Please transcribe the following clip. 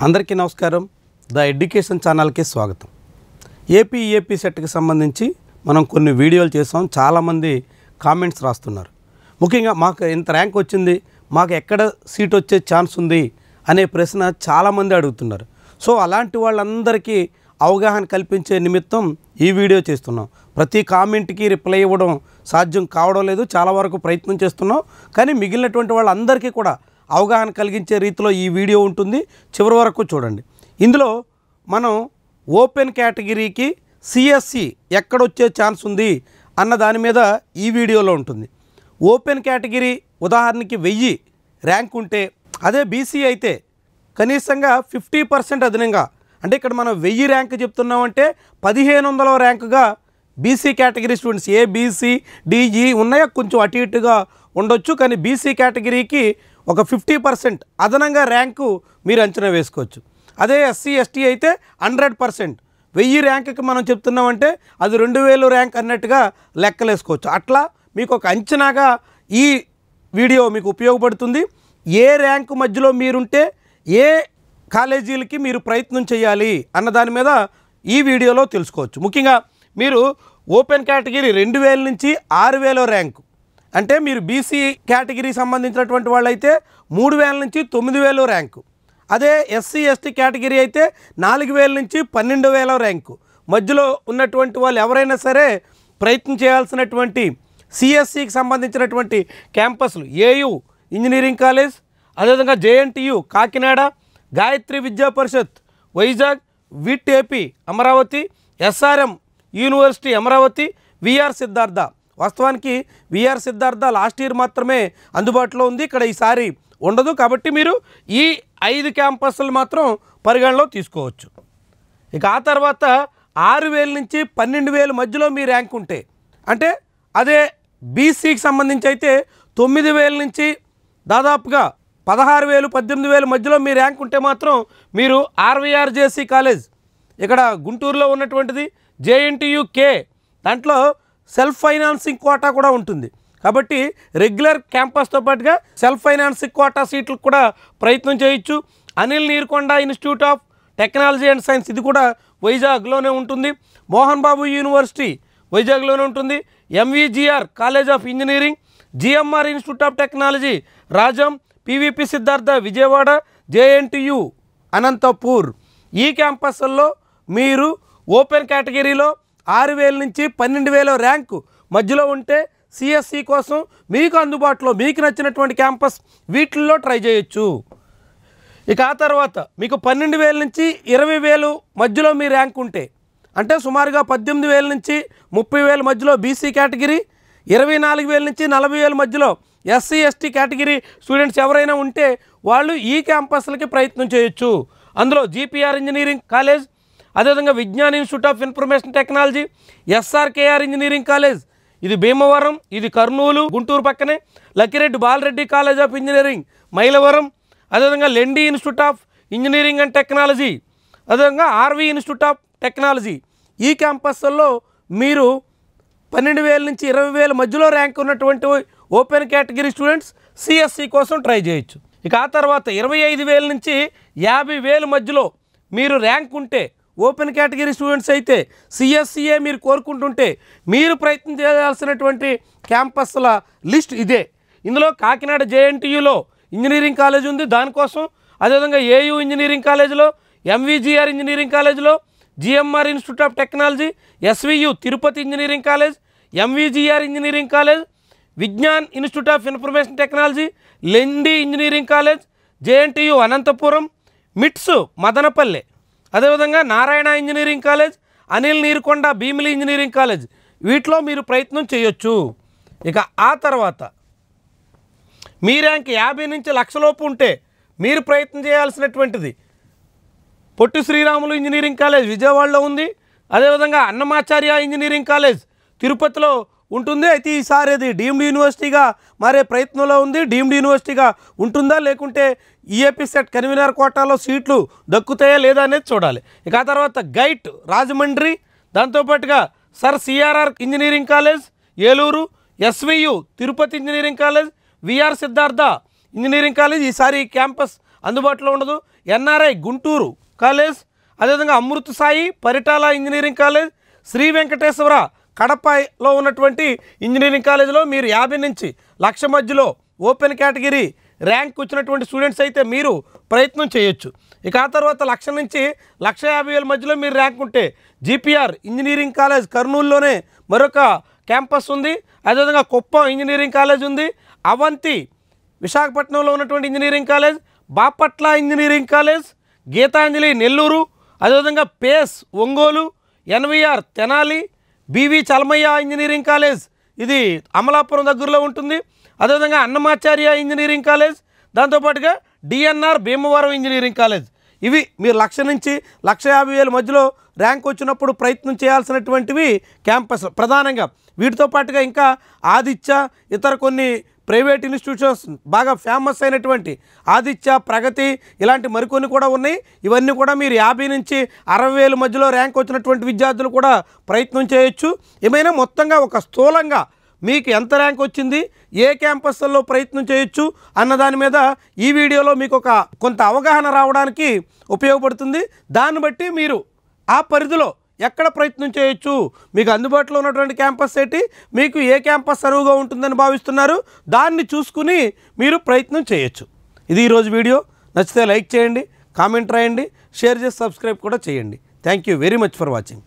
అందరికీ నమస్కారం. The education ఛానల్కి స్వాగతం. ఏపీ సెట్కి సంబంధించి మనం కొన్ని వీడియోలు చేసాం. చాలామంది కామెంట్స్ రాస్తున్నారు. ముఖ్యంగా మాకు ఇంత ర్యాంక్ వచ్చింది, మాకు ఎక్కడ సీట్ వచ్చే ఛాన్స్ ఉంది అనే ప్రశ్న చాలామంది అడుగుతున్నారు. సో అలాంటి వాళ్ళందరికీ అవగాహన కల్పించే నిమిత్తం ఈ వీడియో చేస్తున్నాం. ప్రతి కామెంట్కి రిప్లై ఇవ్వడం సాధ్యం కావడం లేదు. చాలా వరకు ప్రయత్నం చేస్తున్నాం, కానీ మిగిలినటువంటి వాళ్ళందరికీ కూడా అవగాహన కలిగించే రీతిలో ఈ వీడియో ఉంటుంది. చివరి వరకు చూడండి. ఇందులో మనం ఓపెన్ కేటగిరీకి సిఎస్సి ఎక్కడొచ్చే ఛాన్స్ ఉంది అన్న దాని మీద ఈ వీడియోలో ఉంటుంది. ఓపెన్ కేటగిరీ ఉదాహరణకి 1000 ర్యాంక్ ఉంటే, అదే బీసీ అయితే కనీసంగా 50% అదనంగా, అంటే ఇక్కడ మనం 1000 ర్యాంక్ చెప్తున్నామంటే 1500 ర్యాంకుగా BC category students ABC DE ఉన్నాయా, కొంచెం అటు ఇటుగా ఉండొచ్చు, కానీ బీసీ కేటగిరీకి ఒక 50% అదనంగా ర్యాంకు మీరు అంచనా వేసుకోవచ్చు. అదే ఎస్సీ ఎస్టీ అయితే 100%. 1000 ర్యాంకుకి మనం చెప్తున్నామంటే అది 2000 ర్యాంక్ అన్నట్టుగా లెక్కలేసుకోవచ్చు. అట్లా మీకు ఒక అంచనాగా ఈ వీడియో మీకు ఉపయోగపడుతుంది. ఏ ర్యాంకు మధ్యలో మీరుంటే ఏ కాలేజీలకి మీరు ప్రయత్నం చేయాలి అన్న దాని మీద ఈ వీడియోలో తెలుసుకోవచ్చు. ముఖ్యంగా మీరు ఓపెన్ కేటగిరీ 2000 నుంచి 6000 ర్యాంకు, అంటే మీరు బీసీ కేటగిరీ సంబంధించినటువంటి వాళ్ళైతే 3000 నుంచి 9000 ర్యాంకు, అదే ఎస్సీ ఎస్టీ కేటగిరీ అయితే 4000 నుంచి 12000 ర్యాంకు మధ్యలో ఉన్నటువంటి వాళ్ళు ఎవరైనా సరే ప్రయత్నం చేయాల్సినటువంటి సిఎస్సికి సంబంధించినటువంటి క్యాంపస్లు ఏయు ఇంజనీరింగ్ కాలేజ్, అదేవిధంగా JNTU Kakinada, Gayatri Vidya Parishad Vizag, VIT AP Amaravati, SRM university Amaravati, VR Siddhartha. వాస్తవానికి విఆర్ సిద్ధార్థ లాస్ట్ ఇయర్ మాత్రమే అందుబాటులో ఉంది, ఇక్కడ ఈసారి ఉండదు. కాబట్టి మీరు ఈ 5 క్యాంపస్లు మాత్రం పరిగణలో తీసుకోవచ్చు. ఇక ఆ తర్వాత 6000 నుంచి 12000 మధ్యలో మీ ర్యాంక్ ఉంటే, అంటే అదే బీసీకి సంబంధించి అయితే 9000 నుంచి దాదాపుగా 16000 18000 మధ్యలో మీ ర్యాంక్ ఉంటే మాత్రం మీరు ఆర్వీఆర్జేసీ కాలేజ్ ఇక్కడ గుంటూరులో ఉన్నటువంటిది, జేఎన్టీయుకే దాంట్లో సెల్ఫ్ ఫైనాన్సింగ్ కోటా కూడా ఉంటుంది. కాబట్టి రెగ్యులర్ క్యాంపస్తో పాటుగా సెల్ఫ్ ఫైనాన్సింగ్ కోటా సీట్లకు కూడా ప్రయత్నం చేయొచ్చు. Anil Neerukonda institute of technology and science, ఇది కూడా వైజాగ్లోనే ఉంటుంది. మోహన్ బాబు యూనివర్సిటీ వైజాగ్లోనే ఉంటుంది. MVGR college of engineering, GMR institute of technology Rajam, PVP Siddhartha Vijayawada, JNTU Anantapur. ఈ క్యాంపస్ల్లో మీరు ఓపెన్ కేటగిరీలో 6000 నుంచి 12000 ర్యాంకు మధ్యలో ఉంటే సిఎస్సి కోసం మీకు అందుబాటులో మీకు నచ్చినటువంటి క్యాంపస్ వీటిల్లో ట్రై చేయొచ్చు. ఇక ఆ తర్వాత మీకు 12000 నుంచి 20000 మధ్యలో మీ ర్యాంక్ ఉంటే, అంటే సుమారుగా 18000 నుంచి 30000 మధ్యలో బీసీ కేటగిరీ, 24000 నుంచి 40000 మధ్యలో ఎస్సీ ఎస్టీ కేటగిరీ స్టూడెంట్స్ ఎవరైనా ఉంటే వాళ్ళు ఈ క్యాంపస్లకి ప్రయత్నం చేయొచ్చు. అందులో జీపీఆర్ ఇంజనీరింగ్ కాలేజ్, అదేవిధంగా Vignan institute of information technology, SRKR engineering college, ఇది భీమవరం, ఇది కర్నూలు గుంటూరు పక్కనే, Lakkireddy Balareddy college of engineering Mylavaram, అదేవిధంగా Lendi institute of engineering and technology, అదేవిధంగా ఆర్వీ ఇన్స్టిట్యూట్ ఆఫ్ టెక్నాలజీ. ఈ క్యాంపస్ల్లో మీరు 12000 నుంచి 20000 మధ్యలో ర్యాంక్ ఉన్నటువంటి ఓపెన్ కేటగిరీ స్టూడెంట్స్ సిఎస్సి కోసం ట్రై చేయొచ్చు. ఇక ఆ తర్వాత 25000 నుంచి 50000 మధ్యలో మీరు ర్యాంక్ ఉంటే ఓపెన్ కేటగిరీ స్టూడెంట్స్ అయితే సిఎస్సిఏ మీరు కోరుకుంటుంటే మీరు ప్రయత్నం చేయాల్సినటువంటి క్యాంపస్ల లిస్ట్ ఇదే. ఇందులో కాకినాడ జేఎన్టీయులో ఇంజనీరింగ్ కాలేజ్ ఉంది, దానికోసం. అదేవిధంగా ఏయు ఇంజనీరింగ్ కాలేజ్లో, ఎంవిజిఆర్ ఇంజనీరింగ్ కాలేజ్లో, GMR institute of technology, SVU Tirupati engineering college, MVGR engineering college, Vignan institute of information technology, Lendi engineering college, JNTU Anantapuram, MITS Madanapalle, అదేవిధంగా Narayana engineering college, Anil Neerukonda Bheemili engineering college, వీటిలో మీరు ప్రయత్నం చేయొచ్చు. ఇక ఆ తర్వాత మీ ర్యాంక్ 50 నుంచి 1,00,000 లోపు ఉంటే మీరు ప్రయత్నం చేయాల్సినటువంటిది పొట్టి శ్రీరాములు ఇంజనీరింగ్ కాలేజ్ విజయవాడలో ఉంది, అదేవిధంగా అన్నమాచార్య ఇంజనీరింగ్ కాలేజ్ తిరుపతిలో ఉంటుంది. అయితే ఈసారి అది డీమ్డ్ యూనివర్సిటీగా మారే ప్రయత్నంలో ఉంది. డీమ్డ్ యూనివర్సిటీగా ఉంటుందా, లేకుంటే ఈఏపీ సెట్ కన్వీనర్ కోటాలో సీట్లు దక్కుతాయా లేదా అనేది చూడాలి. ఇక ఆ తర్వాత గైట్ రాజమండ్రి, దాంతోపాటుగా sir CRR engineering college Eluru, SVU Tirupati engineering college, VR Siddhartha engineering college. ఈసారి క్యాంపస్ అందుబాటులో ఉండదు. ఎన్ఆర్ఐ గుంటూరు కాలేజ్, అదేవిధంగా అమృత్ సాయి పరిటాల ఇంజనీరింగ్ కాలేజ్, శ్రీ వెంకటేశ్వర కడపలో ఉన్నటువంటి ఇంజనీరింగ్ కాలేజీలో మీరు 50 నుంచి 1,00,000 మధ్యలో ఓపెన్ కేటగిరీ ర్యాంక్ వచ్చినటువంటి స్టూడెంట్స్ అయితే మీరు ప్రయత్నం చేయొచ్చు. ఇక ఆ తర్వాత 1,00,000 నుంచి 1,50,000 మధ్యలో మీరు ర్యాంక్ ఉంటే జీపీఆర్ ఇంజనీరింగ్ కాలేజ్ కర్నూలులోనే మరొక క్యాంపస్ ఉంది. అదేవిధంగా కుప్పం ఇంజనీరింగ్ కాలేజ్ ఉంది. అవంతి విశాఖపట్నంలో ఉన్నటువంటి engineering college, Bapatla engineering college, Geethanjali Nellore, అదేవిధంగా PACE Ongole, NVR Tenali, BV Chalamaiah engineering college ఇది అమలాపురం దగ్గరలో ఉంటుంది. అదేవిధంగా అన్నమాచార్య ఇంజనీరింగ్ కాలేజ్, దాంతోపాటుగా డిఎన్ఆర్ భీమవరం ఇంజనీరింగ్ కాలేజ్. ఇవి మీరు 1,00,000 నుంచి 1,50,000 మధ్యలో ర్యాంక్ వచ్చినప్పుడు ప్రయత్నం చేయాల్సినటువంటివి క్యాంపస్ ప్రధానంగా. వీటితో పాటుగా ఇంకా ఆదిత్య, ఇతర కొన్ని ప్రైవేట్ ఇన్స్టిట్యూషన్స్ బాగా ఫేమస్ అయినటువంటి ఆదిత్య, ప్రగతి ఇలాంటి మరికొన్ని కూడా ఉన్నాయి. ఇవన్నీ కూడా మీరు 50 నుంచి 60,000 మధ్యలో ర్యాంక్ వచ్చినటువంటి విద్యార్థులు కూడా ప్రయత్నం చేయొచ్చు. ఏమైనా మొత్తంగా ఒక స్థూలంగా మీకు ఎంత ర్యాంక్ వచ్చింది, ఏ క్యాంపస్లో ప్రయత్నం చేయొచ్చు అన్న దాని మీద ఈ వీడియోలో మీకు కొంత అవగాహన రావడానికి ఉపయోగపడుతుంది. దాన్ని బట్టి మీరు ఆ పరిధిలో ఎక్కడ ప్రయత్నం చేయొచ్చు, మీకు అందుబాటులో ఉన్నటువంటి క్యాంపస్ ఏంటి, మీకు ఏ క్యాంపస్ సరువుగా ఉంటుందని భావిస్తున్నారు, దాన్ని చూసుకుని మీరు ప్రయత్నం చేయొచ్చు. ఇది ఈరోజు వీడియో. నచ్చితే లైక్ చేయండి, కామెంట్ రాయండి, షేర్ చేసి సబ్స్క్రైబ్ కూడా చేయండి. Thank you very much for watching.